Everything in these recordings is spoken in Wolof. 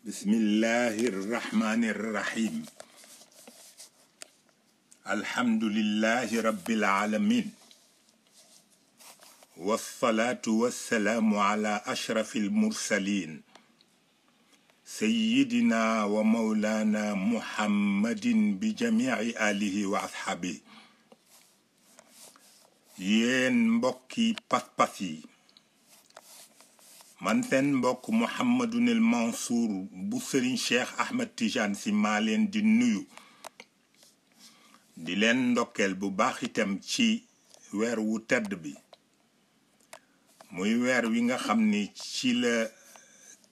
بسم الله الرحمن الرحيم الحمد لله رب العالمين والصلاة والسلام على أشرف المرسلين سيدنا ومولانا محمد بجميع آله وأصحابه ين مبكي باسباسي man seen mbokk Mouhamadunil Mansour bu Serigne Cheikh Ahmed Tidiane Sy maa leen di nuyu di leen ndokkeel bu baax itam ci weer wu tedd bi muy weer wi nga xam ni ci la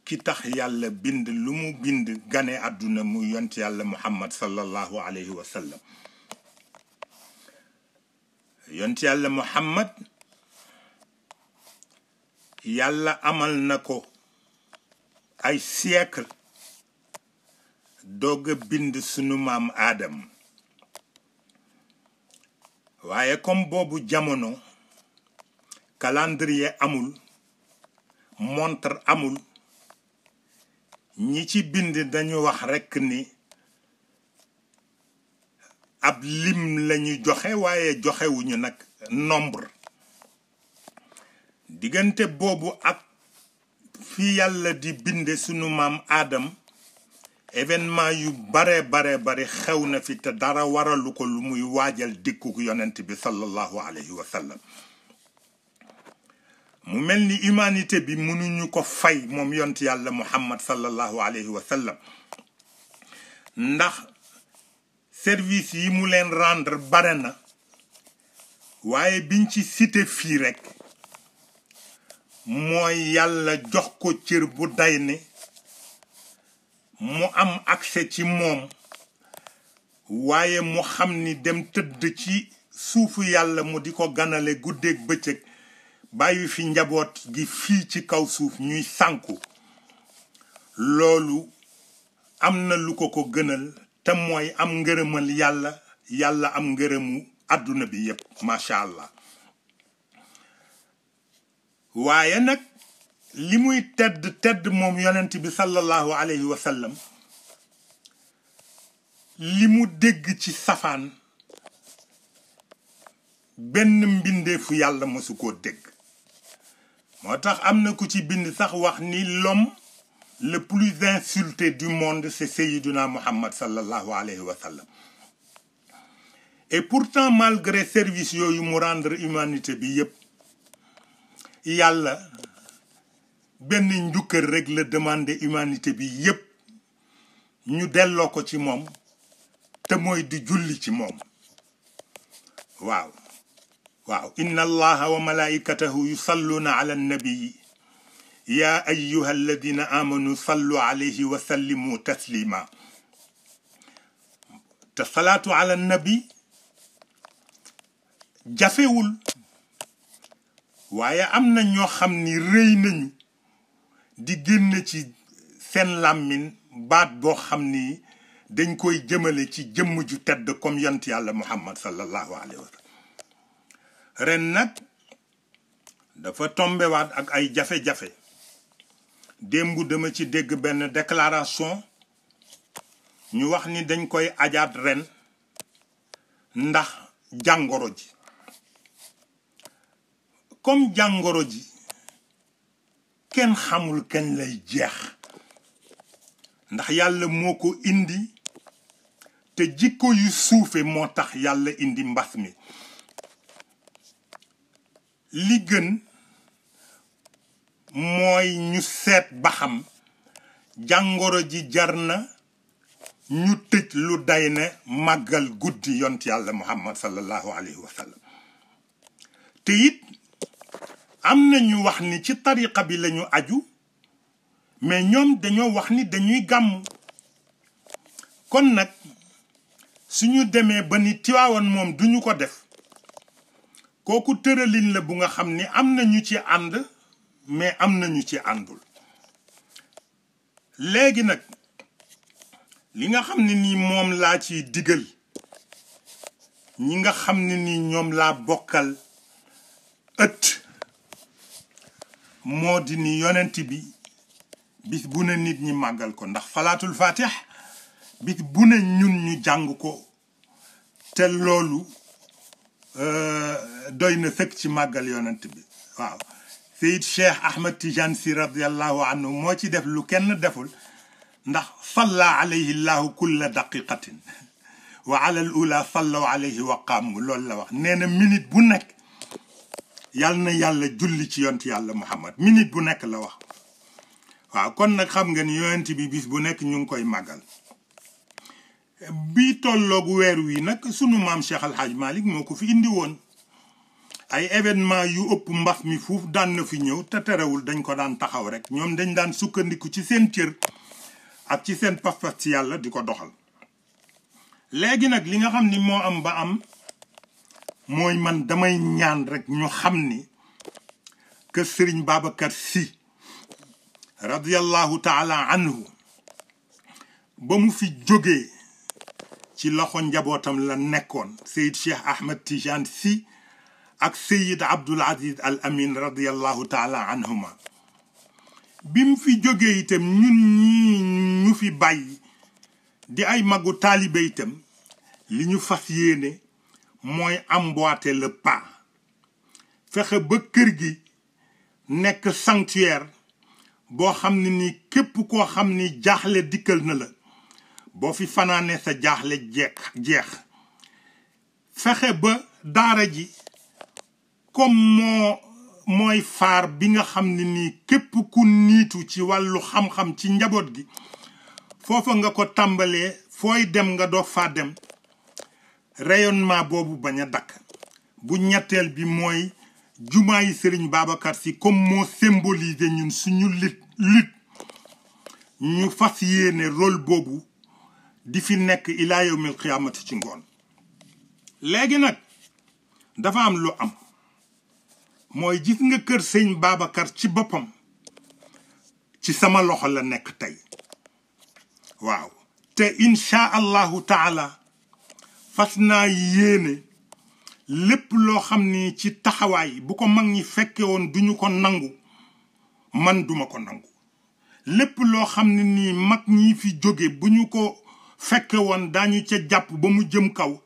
ki tax yàlla bind lu mu bind gane àdduna mu yont yàlla Muhammad sallallahu alayhi wa sallam yont yàlla Muhammad yàlla amal na ko ay siècle doog a bind sunu maam Aadam waaye comme boobu jamono calendrier amul montre amul ñi ci bind dañu wax rekk ni ab lim lañu joxe waaye joxewuñu nag nombre diggante boobu ak fi yàlla di binde sunu maam Adam événement yu bare xew na fi te dara waralu ko lu muy waajal dikku yonent bi sallallahu alayhi wa sallam mu mel ni humanité bi mënuñu ko fay moom yonent yàlla Muhammad sallallahu alayhi wa sallam ndax service yi mu leen rendre bare na waaye biñ ci cité fii rek mooy yàlla jox ko cër bu day ne mu am accès ci moom waaye mu xam ni dem tëdd ci suufu yàlla mu di ko ganale guddeeg bëccëg bàyyi fi njaboot gi fii ci kaw suuf ñuy sànku loolu am na lu ko gënal te mooy am ngërëmal yàlla am ngërëmu àdduna bi yépp macha allah waaye nag li muy tedd moom yonent bi sallallahu alayhi wa sallam li mu dégg ci safaan benn mbindeefu yàlla mësu koo dégg moo tax am na ku ci bind sax wax ni l'homme le plus insulté du monde c'est Sayyiduna Muhammad sallallahu alayhi wa sallam et pourtant malgré service yooyu mu rendre humanité bi yépp yàlla benn njukkër rek la demandé humanité bi yépp ñu delloo ko ci moom te mooy di julli ci moom waaw inna allaha wa malaikatahu yusalluna ala nabii ya ayyuha alladina amanu sallu alayhi wa sallimu taslima te salaatu ala nabi jafewul waaye am na ñoo xam ni rëy nañu di génn ci seen làmmiñ baat boo xam ni dañ koy jëmale ci jëmm ju tedd comme yont yàlla Muhammad sallallahu alayhi wa sallam ren nag dafa tombewaat ak ay jafe-jafe démb dama ci dégg benn déclaration ñu wax ni dañ koy ajaat ren ndax jàngoro ji comme jàngoro ji kenn xamul kañ lay jeex ndax yàlla moo ko indi te jikko yu suufe moo tax yàlla indi mbas mi li gën mooy ñu seet ba xam jàngoro ji jar na ñu tëj lu day ne màggal guddi yont yàlla Muhammad sallallahu alayhi wa sallam te it am na ñu wax ni ci tariqa bi lañu aju mais ñoom dañoo wax ni dañuy gàmm kon nag suñu demee ba ni Tiwaawan moom duñu ko def kooku tëralin la bu nga xam ni am na ñu ci ànd mais am na ñu ci àndul léegi nag li nga xam ne nii moom laa ciy digal ñi nga xam ne nii ñoom laa bokkal ëtt moo di ni yonent bi bis bu ne nit ñi màggal ko ndax salaatul fatih bis bu ne ñun ñu jàng ko te loolu doy na sëkk ci màggal yonent bi waaw Seyid Cheikh Ahmed Tidiane Sy radiallahu anhu moo ci def lu kenn deful ndax salla alayhi llahu kulla daqiqatin wa ala al ula sallaw alayhi wa qaamu loolu la wax nee na minute bu nekk yàlla na yàlla julli ci yonent yàlla Muhammad minute bu nekk la wax waaw kon nag xam nga ni yonent bi bis bu nekk ñu ngi koy màggal bi tolloog weer wi nag sunu maam Cheikh Al Hadj Malick moo ko fi indi woon ay événement yu ëpp mbas mi fuuf daan na fi ñëw te terewul dañ ko daan taxaw rek ñoom dañ daan sukkandiku ci seen cër ak ci seen pas-pas ci yàlla di ko doxal léegi nag li nga xam ni moo am ba am mooy man damay ñaan rek ñu xam ni que Serigne Babacar Sy radiyallahu taala anhu ba mu fi jógee ci loxo njabootam la nekkoon Seyid Cheikh Ahmed Tidiane Sy ak Seyid Abdoul Aziz Al Amin radiyallahu taala anhuma bi mu fi jógee itam ñun ñi ñu fi bàyyi di ay magu taalibe itam li ñu fas yéene mooy emboîter le pas fexe ba kër gi nekk sanctuaire boo xam ne ni képp koo xam ni jaaxle dikkal na la boo fi fanaane sa jaaxle jeex fexe ba daara ji comme mooy faar bi nga xam ne nii képp ku niitu ci wàllu xam-xam ci njaboot gi foofa nga ko tàmbalee fooy dem nga doo faa dem rayonnement boobu bañ a dakk bu ñetteel bi mooy jumaa yi Serigne Babacar Sy comme moo symbolisé ñun suñu lutte ñu fas yéene rôle boobu di fi nekk ilaa yawmil qiyaamati ci ngoon léegi nag dafa am lu am mooy gis nga kër sëñ Babacar ci boppam ci sama loxo la nekk tey waaw te insha allahu taala fas naa yéene lépp loo xam ni ci taxawaay bu ko mag ñi fekke woon duñu ko nangu man duma ko nangu lépp loo xam ne nii mag ñi fi jóge bu ñu ko fekke woon dañu ca jàpp ba mu jëm kaw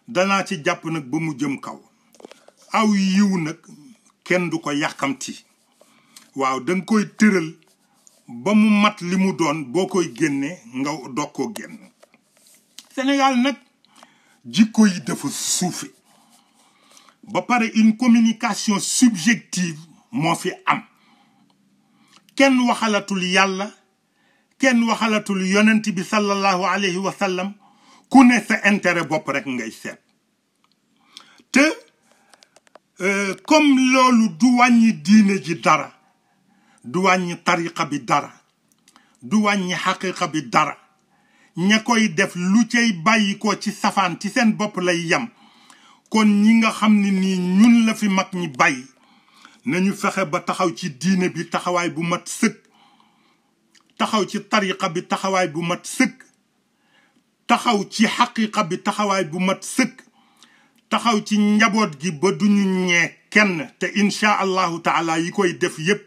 danaa ci jàpp nag ba mu jëm kaw aw yiw nag kenn du ko yàkkamti waaw danga koy tëral ba mu mat li mu doon boo koy génne nga doog koo génn Sénégal nag jikko yi dafa suufe ba pare une communication subjective moo fi am kenn waxalatul yàlla kenn waxalatul yonent bi sallallahu alayhi wa sallam ku ne sa intérêt bopp rek ngay seet te comme loolu du wàññi diine ji dara du wàññi tariqa bi dara du wàññi xaqiqa bi dara ña koy def lu cay bàyyi ko ci safaan ci seen bopp lay yam kon ñi nga xam ne nii ñun la fi mag ñi bàyyi nañu fexe ba taxaw ci diine bi taxawaay bu mat sëkk taxaw ci tariqa bi taxawaay bu mat sëkk taxaw ci xaqiqa bi taxawaay bu mat sëkk taxaw ci njaboot gi ba duñu ñee kenn te insha allahu taala yi koy def yépp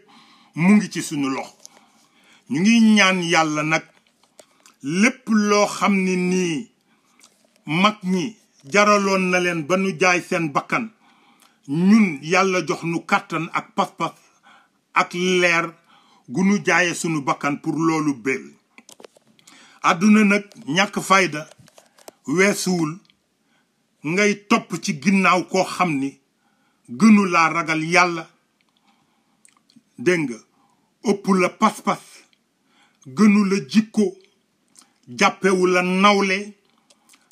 mu ngi ci suñu loxo ñu ngi ñaan yàlla nag lépp loo xam ne nii mag ñi jaraloon na leen ba nu jaay seen bakkan ñun yàlla jox nu kàttan ak pas-pas ak leer gu nu jaaye sunu bakkan pour loolu bél àdduna nag ñàkk fayda weesuwul ngay topp ci ginnaaw koo xam ni gënu laa ragal yàlla dégg nga ëpp la pas-pas gënu la jikko jàppewu la nawle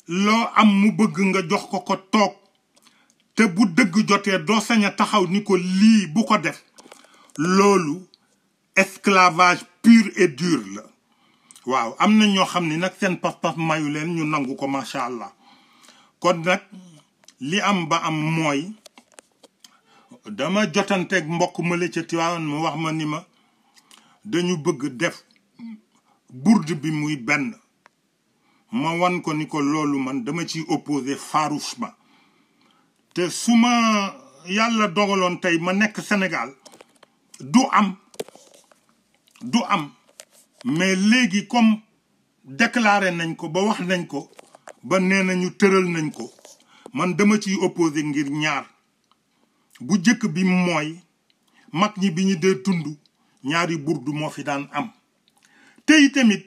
loo am mu bëgg nga jox ko ko toog te bu dëgg jotee doo sañ a taxaw ni ko lii bu ko def loolu esclavage pur et dur la waaw am na ñoo xam ni nag seen pas-pas mayu leen ñu nangu ko macha allah kon nag li am ba am mooy dama jotanteeg mbokk ma la ca Tiwaawan mu wax ma ni ma dañu bëgg def bourde bi muy benn ma wan ko ni ko loolu man dama ciy opposé farouchement te su ma yàlla dogaloon tey ma nekk Sénégal du am mais léegi comme déclaré nañ ko ba wax nañ ko ba nee nañu tëral nañ ko man dama ciy opposé ngir ñaar bu jëkk bi mooy mag ñi bi ñu dee tund ñaari burdu moo fi daan am tey tamit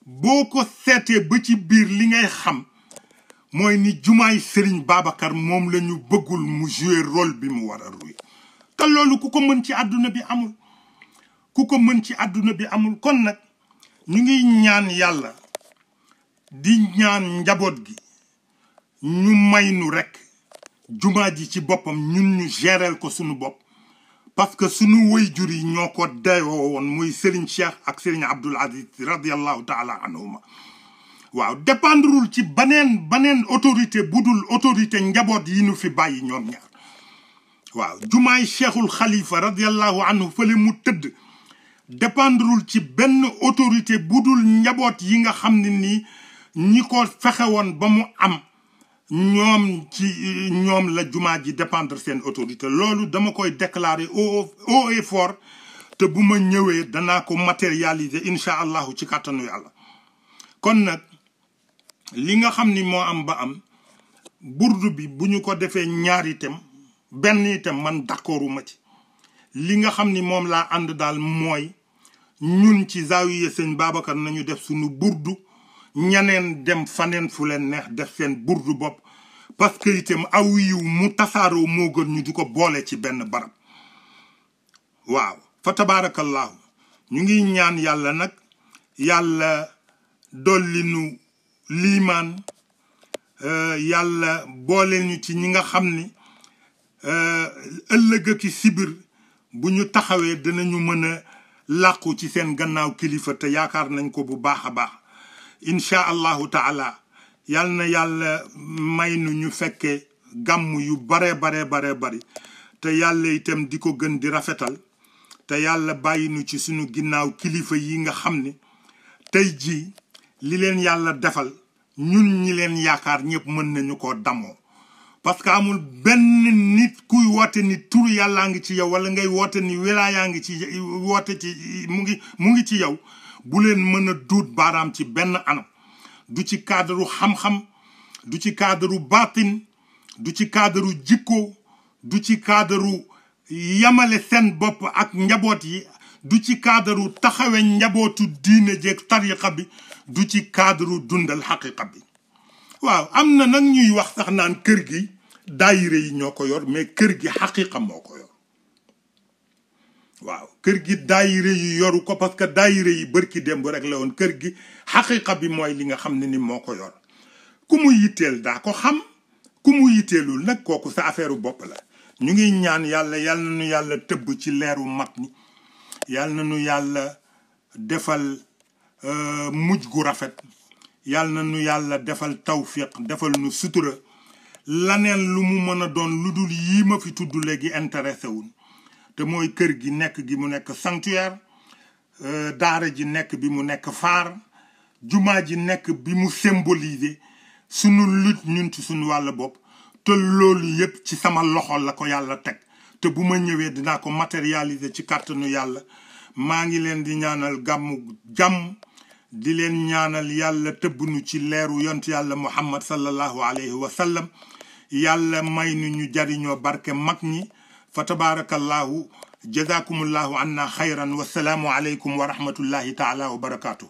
boo ko seetee ba ci biir li ngay xam mooy ni jumaay Serigne Babacar moom la ñu bëggul mu jouer rôle bi mu war a jouer te loolu ku ko mën ci àdduna bi amul ku ko mën ci àdduna bi amul kon nag ñu ngi ñaan yàlla di ñaan njaboot gi ñu may nu rekk jumaa ji ci boppam ñun ñu géreel ko sunu bopp parce que sunu waajur yi ñoo ko dayoo woon muy Serigne Cheikh ak Serigne Abdoul Aziz radiyallahu taala anhuma waaw dépendrul ci baneen autorité budul autorité njaboot yi nu fi bàyyi ñoom ñaar waaw jumaay Cheikhul Khalifa radiyallahu anhu fële mu tëdd dépendrul ci benn autorité budul njaboot yi nga xam ne nii ñi ko fexe woon ba mu am ñoom la jumaa ji dépendre seen autorité loolu dama koy déclarer haut et fort te bu ma ñëwee danaa ko matérialiser incha allahu ci kàttanu yàlla kon nag li nga xam ni moo am ba am burdu bi bu ñu ko defee ñaar itam benn itam man d'accorduma ci li nga xam ni moom laa ànd daal mooy ñun ci zaawiya sëñ Babacar nañu def suñu burdu ñaneen dem faneen fu leen neex def seen burdu bopp parce que itam aw yiw mu tasaaroo moo gën ñu di ko boole ci benn barab waaw fa tabarakallahu ñu ngi ñaan yàlla nag yàlla dolli nu liimaan yàlla boole ñu ci ñi nga xam ni ëllëg ak sibir bu ñu taxawee dinañu mën a làqu ci seen gannaaw kilifa te yaakaar nañ ko bu baax a baax incha allahu taala yal na yàlla may nu ñu fekkee gàmm yu bare bari te yàlla itam di ko gën di rafetal te yàlla bàyyi nu ci sunu ginnaaw kilifa yi nga xam ni tey jii li leen yàlla defal ñun ñi leen yaakaar ñëpp mën nañu ko damoo parce que amul benn nit kuy woote ni tur yàllaa ngi ci yow wala ngay woote ni wilaayaa ngi ci woote ci mu ngi ci yow bu leen mën a duut baaraam ci benn anam du ci cadre xam-xam du ci cadre baatin du ci cadre jikko du ci cadre yamale seen bopp ak njaboot yi du ci cadre taxawe njabootu diine jeeg tariqa bi du ci cadre dundal xaqiqa bi waaw am na nag ñuy wax sax naan kër gi daayire yi ñoo ko yor mais kër gi xaqiqa moo ko yor waaw kër gi daayire yi yoru ko parce que daayire yi bërki démb rek la woon kër gi xaqiqa bi mooy li nga xam ne ni moo ko yor ku mu yitteel daa ko xam ku mu yitteelul nag kooku sa affaire bopp la ñu ngi ñaan yàlla yal na nu yàlla tëbb ci leeru mag ñi yal na nu yàlla defal mujj gu rafet yal na nu yàlla defal tawfiq defal nu sutura laneen lu mu mën a doon lu dul yii ma fi tudd léegi intéressé wul te mooy kër gi mu nekk sanctuaire daara ji nekk bi mu nekk phare jumaa ji nekk bi mu symboliser sunu lutte ñun ci sunu wàll bopp te loolu yépp ci sama loxo la ko yàlla teg te bu ma ñëwee dinaa ko matérialiser ci kàttanu yàlla maa ngi leen di ñaanal gàmmu jàmm di leen ñaanal yàlla tëbbnu ci leeru yont yàlla muhammad sallallahu alayhi wa sallam yàlla may nu ñu jariñoo barke mag ñi fa tabarakallahu jazakumullahu anna xayran wasalaamu alaykum wa rahmatullahi taala wa barakatuh